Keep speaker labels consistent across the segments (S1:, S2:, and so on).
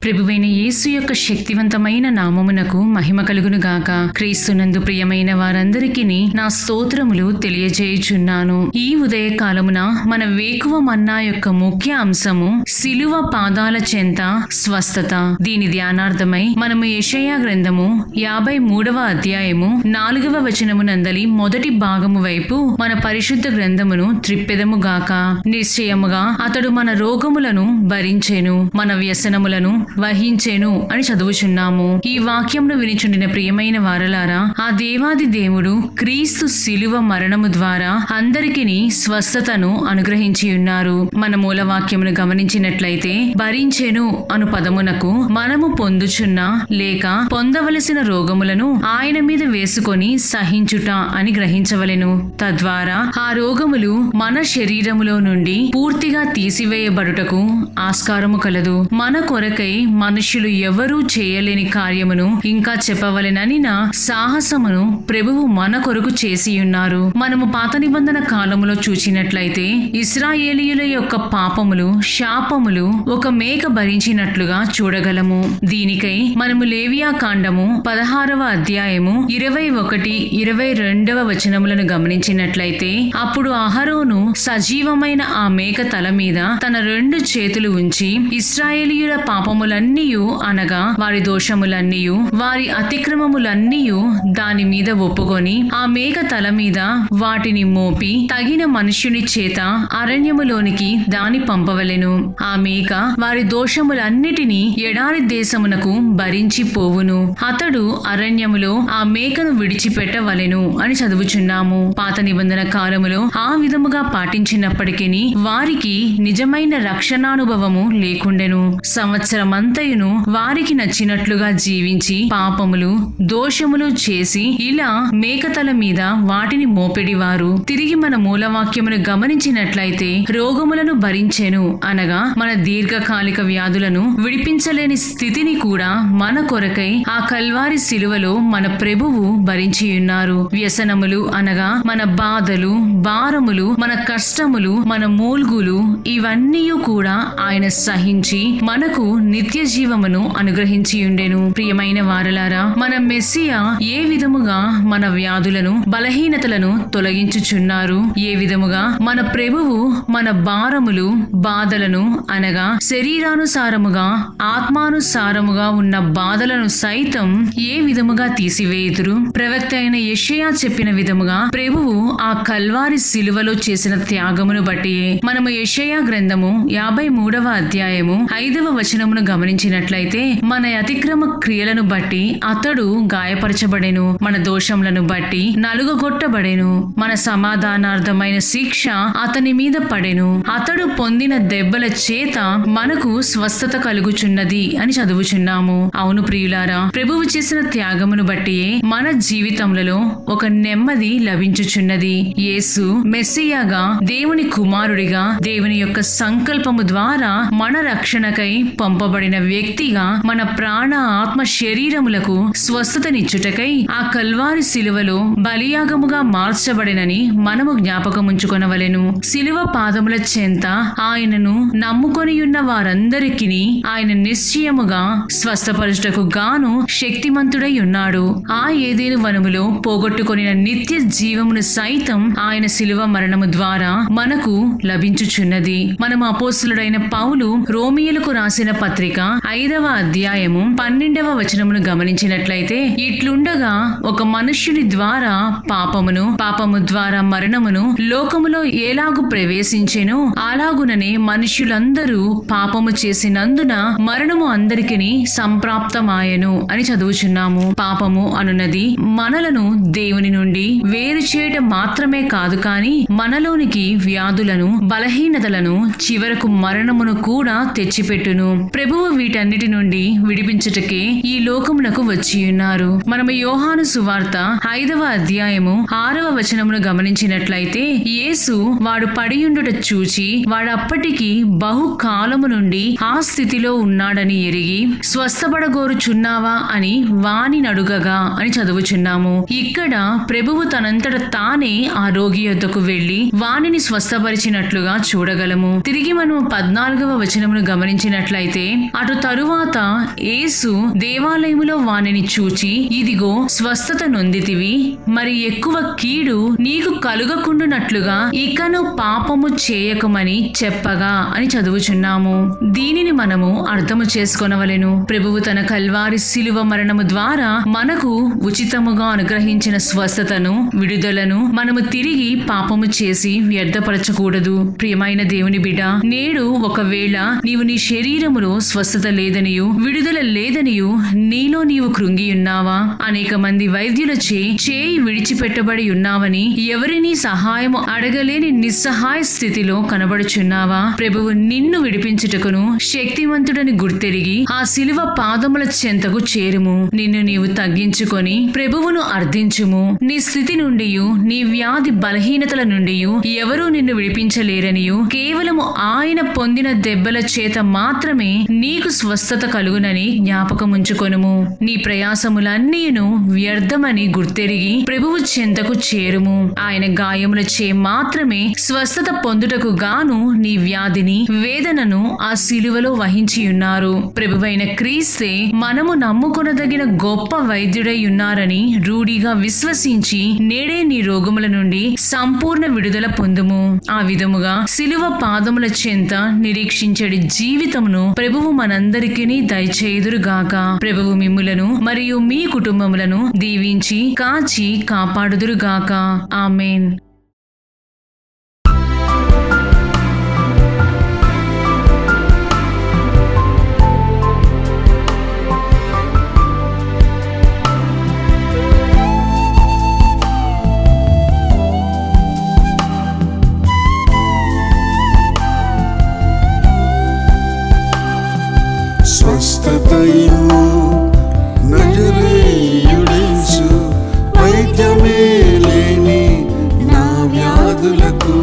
S1: ప్రభువైన యేసు యొక్క శక్తివంతమైన నామమునకు మహిమ కలుగును గాక. క్రీస్తునందు ప్రియమైన వారందరికీ నా స్తోత్రములు తెలియజేయుచున్నాను. ఈ ఉదయ కాలమున మన వేకువ మన్నా యొక్క ముఖ్య అంశము సిలువ పాదాల చెంత స్వస్థత. దీని ధ్యానార్థమై మనము యెషయా గ్రంథము 53వ అధ్యాయము 4వ వచనమునందలి మొదటి భాగము వైపు మన పరిశుద్ధ గ్రంథమును త్రిప్పెదము గాక. నిశ్చయముగా అతడు మన రోగములను భరించెను, మన వ్యసనములను వహించెను అని చదువుచున్నాము. ఈ వాక్యమును వినిచుండిన ప్రియమైన వారలారా, ఆ దేవాది దేవుడు క్రీస్తు శిలువ మరణము ద్వారా అందరికీ స్వస్థతను అనుగ్రహించి ఉన్నారు. మన మూల వాక్యమును గమనించినట్లయితే భరించెను అను పదమునకు మనము పొందుచున్న లేక పొందవలసిన రోగములను ఆయన మీద వేసుకొని సహించుట అని గ్రహించవలెను. తద్వారా ఆ రోగములు మన శరీరములో నుండి పూర్తిగా తీసివేయబడుటకు ఆస్కారము కలదు. మన కొరకై మనుష్యులు ఎవరూ చేయలేని కార్యమును ఇంకా చెప్పవలెనని నా సాహసమును ప్రభువు మన కొరకు చేసి ఉన్నారు. మనము పాత నిబంధన కాలములో చూచినట్లయితే ఇశ్రాయేలీయుల యొక్క పాపములు, శాపములు ఒక మేక భరించినట్లుగా చూడగలము. దీనికై మనము లేవియా కాండము 16వ అధ్యాయము 21, 22వ వచనములను గమనించినట్లయితే అప్పుడు అహరోను సజీవమైన ఆ మేక తల మీద తన 2 చేతులు ఉంచి ఇశ్రాయేలీయుల పాపములన్నీయు అనగా వారి దోషములన్నీయు వారి అతిక్రమములన్నీయు దాని మీద ఒప్పుకొని ఆ మేక తల మీద వాటిని మోపి తగిన మనుష్యుని చేత అరణ్యములోనికి దాని పంపవలెను. ఆ మేక వారి దోషములన్నిటినీ ఎడారి దేశమునకు భరించి పోవును. అతడు అరణ్యములో ఆ మేకను విడిచిపెట్టవలెను అని చదువుచున్నాము. పాత నిబంధన కాలములో ఆ విధముగా పాటించినప్పటికీ వారికి నిజమైన రక్షణానుభవము లేకుండెను. సంవత్సరమంతయును వారికి నచ్చినట్లుగా జీవించి పాపములు, దోషములు చేసి ఇలా మేకతల మీద వాటిని మోపెడివారు. తిరిగి మన మూలవాక్యమును గమనించినట్లయితే రోగములను భరించెను అనగా మన దీర్ఘకాలిక వ్యాధులను విడిపించలేని స్థితిని కూడా మన కొరకై ఆ కల్వారి శిలువలో మన ప్రభువు భరించి ఉన్నారు. వ్యసనములు అనగా మన బాధలు, భారములు, మన కష్టములు, మన మూల్గులు ఇవన్నీ కూడా ఆయన సహించి మనకు నిత్య జీవమును అనుగ్రహించి ఉండెను. ప్రియమైన వారలారా, మన మెస్సియా ఏ విధముగా మన వ్యాధులను, బలహీనతలను తొలగించుచున్నారు, ఏ విధముగా మన ప్రభువు మన భారములు, బాధలను అనగా శరీరానుసారముగా, ఆత్మానుసారముగా ఉన్న బాధలను సైతం ఏ విధముగా తీసివేయుదురు. ప్రవక్త అయిన యెషయా చెప్పిన విధముగా ప్రభువు ఆ కల్వారి శిలువలో చేసిన త్యాగమును బట్టి మనము యెషయా గ్రంథము 53వ అధ్యాయము 5వ వచనమును గమనించినట్లయితే మన అతిక్రమ క్రియలను బట్టి అతడు గాయపరచబడెను, మన దోషములను బట్టి నలుగగొట్టబడెను, మన సమాధానార్థమైన శిక్ష అతని మీద పడెను, అతడు పొందిన దెబ్బల చేత మనకు స్వస్థత కలుగుచున్నది అని చదువుచున్నాము. అవును ప్రియులారా, ప్రభువు చేసిన త్యాగమును బట్టి మన జీవితములలో ఒక నెమ్మది లభించుచున్నది. యేసు మెస్సియాగా, దేవుని కుమారుడిగా, దేవుని యొక్క సంకల్పము ద్వారా మన రక్షణకై పంపబడిన వ్యక్తిగా మన ప్రాణ, ఆత్మ, శరీరములకు స్వస్థతనిచ్చుటకై ఆ కల్వారి శిలువలో బలియాగముగా మార్చబడినని మనము జ్ఞాపకముంచుకొనవలెను. శిలువ పాదముల చెంత ఆయనను నమ్ముకొనియున్న వారందరికీ ఆయన నిశ్చయముగా స్వస్థపరచుటకు గాను శక్తిమంతుడై ఉన్నాడు. ఆ ఏదేను వనములో పోగొట్టుకొనిన నిత్య జీవమును సైతం ఆయన శిలువ మరణము ద్వారా మనకు లభించుచున్నది. మనము అపోస్తలుడైన పౌలు రోమియోలకు రాసిన పత్రిక 5వ అధ్యాయము 12వ వచనమును గమనించినట్లయితే ఇట్లుండగా ఒక మనుష్యుని ద్వారా పాపము ద్వారా మరణమును లోకములో ఎలాగు ప్రవేశించెనో అలాగుననే మనుష్యులందరూ పాపము చేసినందున మరణము అందరికీ సంప్రాప్తమాయెను అని చదువుచున్నాము. పాపము అనున్నది మనలను దేవుని నుండి వేరు చేయడం మాత్రమే కాదు, కానీ మనలోనికి వ్యాధులను, బలహీనతలను, చివరకు మరణమును కూడా తెచ్చిపెట్టును. ప్రభువు వీటన్నిటి నుండి విడిపించుటకే ఈ లోకమునకు వచ్చియున్నారు. మనము యోహాను సువార్త 5వ అధ్యాయము 6వ వచనమును గమనించినట్లయితే, యేసు వాడు పడియుండుట చూచి వాడప్పటికి బహు కాలము నుండి ఆ స్థితిలో ఉన్నాడని ఎరిగి స్వస్థపడగోరుచున్నావా అని వాని నడుగగా అని చదువుచున్నాము. ఇక్కడ ప్రభువు తనంతట తానే ఆ రోగి యొద్దకు వెళ్లి వానిని స్వస్థపరిచినట్లుగా చూడగలము. తిరిగి మనము 14వ వచనమును గమనించినట్లయితే, అటు తరువాత యేసు దేవాలయములో వానిని చూచి, ఇదిగో స్వస్థత నొందితివి, మరి ఎక్కువ కీడు నీకు కలుగకుండునట్లుగా ఇకను పాపము చేయకమని చెప్పగా అని చదువుచున్నాము. దీనిని మనము అర్థము చేసుకొనవలెను. ప్రభువు తన కల్వారి శిలువ మరణము ద్వారా మనకు ఉచితముగా అనుగ్రహించిన స్వస్థతను, విడుదలను మనము తిరిగి పాపము చేసి వ్యర్థపరచకూడదు. ప్రియమైన దేవుని బిడ్డ, నేడు ఒకవేళ నీవు నీ శరీరములో స్వస్థత లేదనియు విడుదల లేదనియు నీలో నీవు కృంగి ఉన్నావా? అనేక మంది వైద్యులచే చేయి విడిచిపెట్టబడి ఉన్నావని ఎవరినీ సహాయము అడగలేని నిస్సహాయ స్థితిలో కనబడుచున్నావా? ప్రభువు నిన్ను విడిపించుటకును శక్తివంతుడని గుర్తెరిగి ఆ శిలువ పాదముల చెంతకు చేరుము. నిన్ను నీవు తగ్గించుకొని ప్రభువును అర్థించుము. నీ స్థితి నుండి, నీ వ్యాధి బలహీనతల నుండి ఎవరూ నిన్ను విడిపించలేరనియు కేవలము ఆయన పొందిన దెబ్బల చేత మాత్రమే నీకు స్వస్థత కలుగునని జ్ఞాపకముంచుకొనుము. నీ ప్రయాసములన్నీను వ్యర్థమని గుర్తెరిగి ప్రభువు చెంతకు చేరుము. ఆయన గాయములచే మాత్రమే స్వస్థత పొందుటకు గాను నీ వ్యాధిని, వేదనను ఆ శిలువలో వహించియున్నారు. ప్రభువైన క్రీస్తే మనము నమ్ముకొనదగిన గొప్ప వైద్యుడై ఉన్నారని రూఢిగా విశ్వసించి నేడే నీ రోగముల నుండి సంపూర్ణ విడుదల పొందుము. ఆ విధముగా శిలువ పాదముల చెంత నిరీక్షించడి జీవితమును ప్రభువు మనందరికీ దయచేయుదురుగాక. ప్రభువు మిమ్ములను మరియు మీ కుటుంబములను దీవించి కాచి కాపాడుదురుగాక. ఆమేన్.
S2: స్వస్థతయు నజరేయుడేసు, వైద్యమే లేని నా వ్యాధులకు.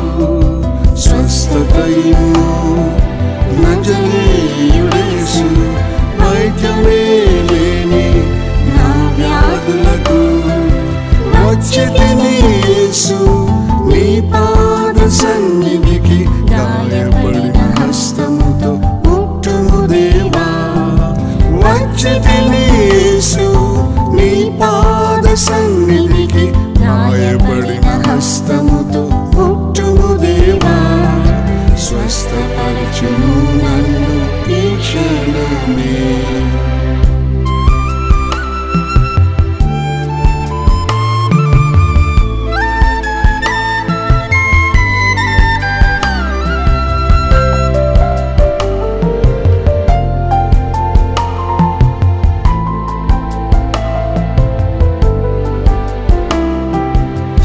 S2: స్వస్థతయు నజరేయుడేసు, వైద్యమే లేని నా వ్యాధులకు. వచ్చితిని యేసు నీ పాద సన్నిధికి, గాయపడిన హస్తముతో ముట్టుము దేవా. వచ్చితిని యేసు నీ పాద సన్నిధికి, గాయపడిన హస్తముతో ముట్టుము దేవా. స్వస్థపరచుము నన్ను ఈ క్షణమే.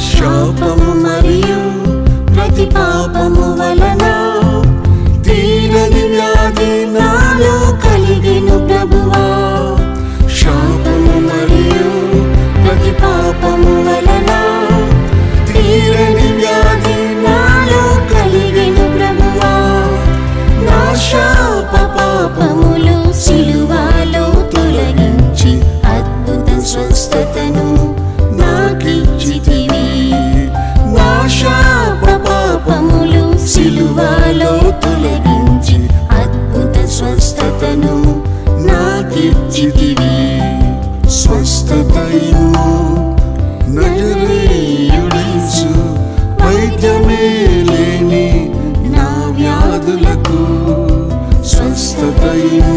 S2: శాపము మరియు ప్రతి పాపము వలన తీరని వ్యాధి నాలో కలిగెను ప్రభువా. శాపము మరియు ప్రతి పాపము వలన తీరని వ్యాధి నాలో కలిగెను ప్రభువా. నా శాప పాపములు సిలువలో తొలగించి అద్భుత స్వస్థతను నాకిచ్చితివి. నా శాప పాపములు సిలువలో తొలగించి అద్భుత స్వస్థతను నాకిచ్చితివి. స్వస్థతయు నజరేయుడేసు, వైద్యమే లేని నా వ్యాధులకు. స్వస్థతయు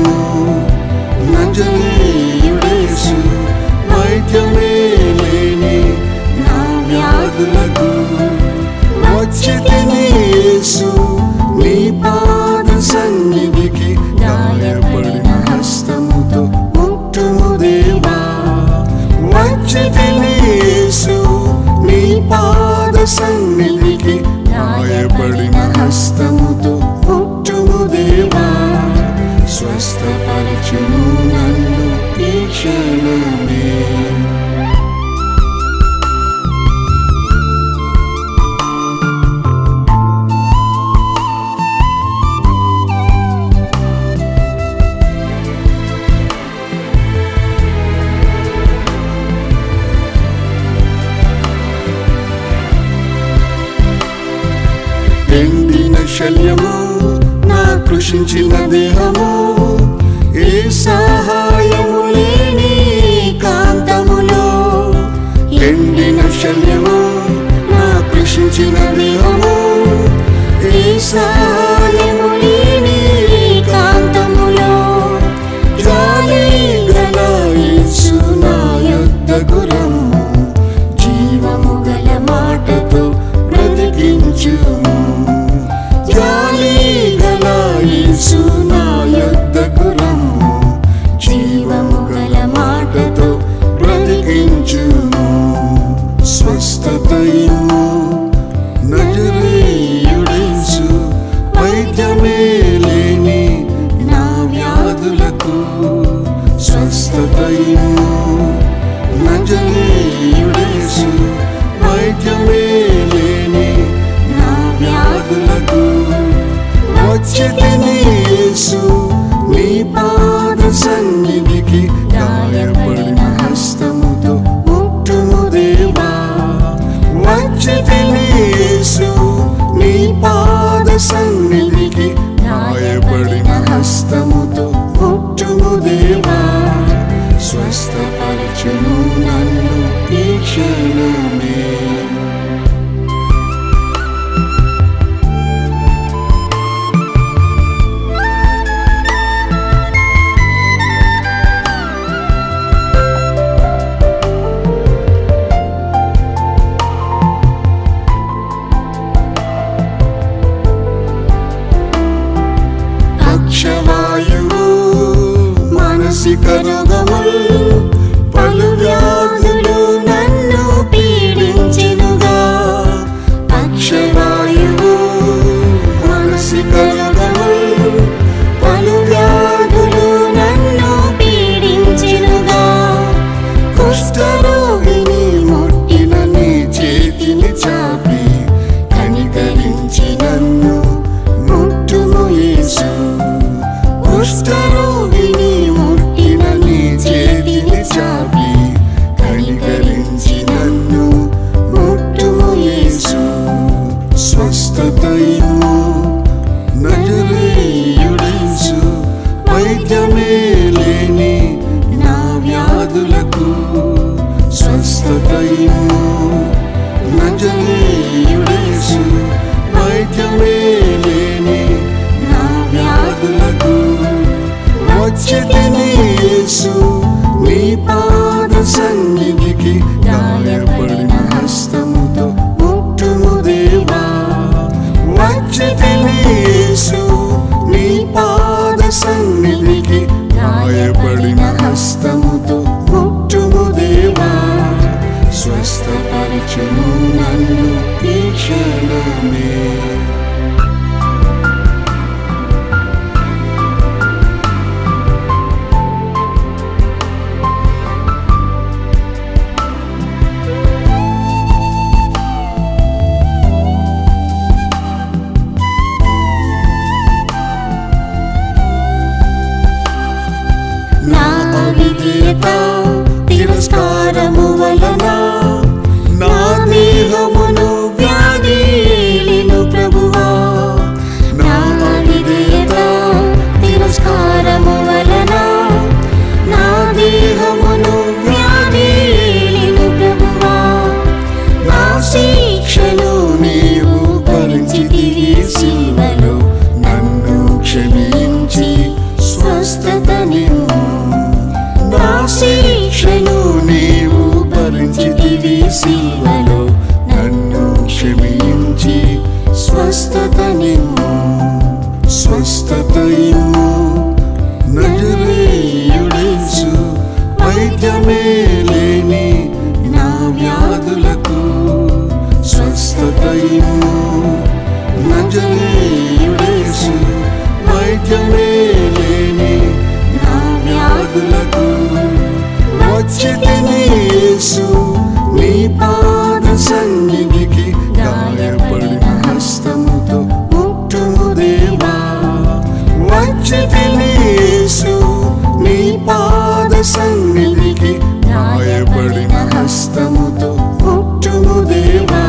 S2: నజరేయుడేసు, వైద్యమే లేని నా వ్యాధులకు. వచ్చితిని యేసు నీ పాద సన్నిధికి, గాయపడిన హస్తముతో ముట్టుము దేవా. వచ్చితిని యేసు నీ పాద సన్నిధికి, గాయపడిన హస్తముతో ముట్టుము దేవా. స్వస్థపరచుము శల్యము నా కృషించిన దేహము ఏ సహాయము లేని కాంతములో ఎండిన శల్యము నా కృషించిన దేహము ఏ సహాయము లేని కాంతములో జాలి గల యేసు నా యొద్దకు రమ్ము జీవము గల మాటతో బ్రతికించుము జాలి గల యేసు నా యొద్దకు రమ్ము జీవము గల మాటతో బ్రతికించుము స్వస్థత ఇమ్ము నజరేయుడేసు వైద్యమే లేని నా వ్యాధులకు స్వస్థత ఇమ్ము నజరేయుడేసు వైద్యమే లేని నా వ్యాధులకు వచ్చితిని యేసు నీ పాద సన్నిధికి గాయపడిన హస్తముతో ముట్టుము దేవా వచ్చితిని యేసు నీ పాద సన్నిధికి గాయపడిన హస్తముతో ముట్టుము దేవా స్వస్థపరచుము నన్ను ఈ క్షణమే పక్షవాయువు మానసిక రోగములు పలు వ్యాధులు నన్ను పీడించెనుగా పక్షవాయువు మానసిక రోగములు పలు వ్యాధులు నన్ను పీడించెనుగా కుష్ఠరోగిని ముట్టిన నీ చేతిని చాపి కనికరించి నన్ను ముట్టుము యేసు కుష్ఠరోగిని ముట్టిన నీ చేతిని చాపి కనికరించి నన్ను ముట్టుము యేసు స్వస్థత ఇమ్ము నజరేయుడేసు వైద్యమే లేని నా వ్యాధులకు స్వస్థత ఇమ్ము నజరేయుడేసు వైద్యమే లేని నా వ్యాధులకు వచ్చితిని యేసు నీ పాద సన్నిధికి గాయపడిన హస్తముతో ముట్టుము దేవా వచ్చితిని యేసు నీ పాద సన్నిధికి గాయపడిన హస్తముతో ముట్టుము దేవా స్వస్థపరచుము నన్ను ఈ క్షణమే నా అవిధేయత తిరస్కారము వలన నా దేహమును వ్యాధి ఏలిను ప్రభువా నా అవిధేయత తిరస్కారము వలన నా దేహమును వ్యాధి ఏలిను ప్రభువా నా శిక్షను నీవు భరించితివి సిలువలో నన్ను క్షమించి స్వస్థత నిమ్ము నా శిక్షను నీవు భరించితివి సిలువలో నన్ను క్షమించి స్వస్థత నిమ్ము స్వస్థత ఇమ్ము నజరేయుడేసు వైద్యమే లేని నా వ్యాధులకు స్వస్థత ఇమ్ము నజరేయుడేసు వైద్యమే లేని నా వ్యాధులకు వచ్చితిని యేసు నీ పాద సన్నిధికి గాయపడిన హస్తముతో ముట్టుము దేవా వచ్చితిని యేసు నీ పాద సన్నిధికి గాయపడిన హస్తముతో ముట్టుము దేవా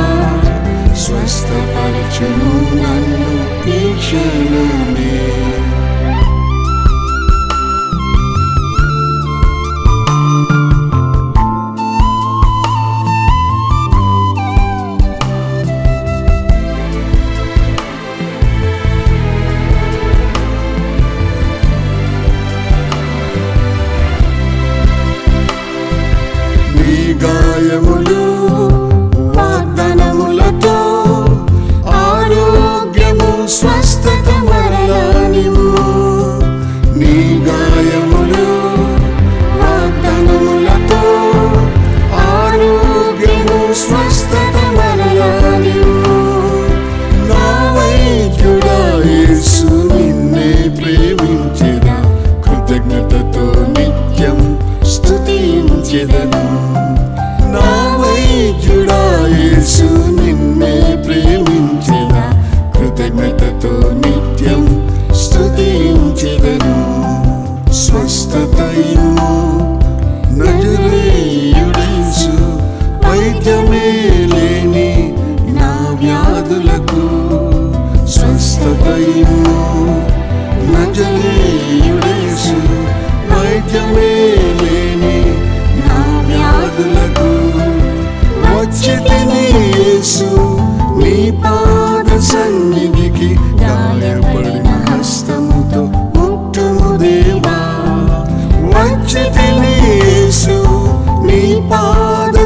S2: స్వస్థపరచును నన్ను ఈ క్షణమే. గాయములు వాగ్దానములతో ఆరోగ్యము స్వస్థత మరలా నిమ్ము. నీ గాయములు వాగ్దానములతో ఆరోగ్యము స్వస్థత మరలా నిమ్ము. నా వైద్యుడా యేసు నిన్నే ప్రేమించెదా, కృతజ్ఞతతో నిత్యం స్తుతించెదను. నా వైద్యుడా యేసు నిన్నే ప్రేమించెదా, కృతజ్ఞతతో నిత్యం స్తుతించెదను. స్వస్థత ఇమ్ము నజరేయుడేసు, వైద్యమే లేని నా వ్యాధులకు. స్వస్థత ఇమ్ము నజరేయుడేసు, వైద్యమే లేని నా వ్యాధులకు. వచ్చితిని యేసు నీ పాద సన్నిధికి, గాయపడిన హస్తముతో ముట్టుము దేవా. వచ్చితిని యేసు నీ పాద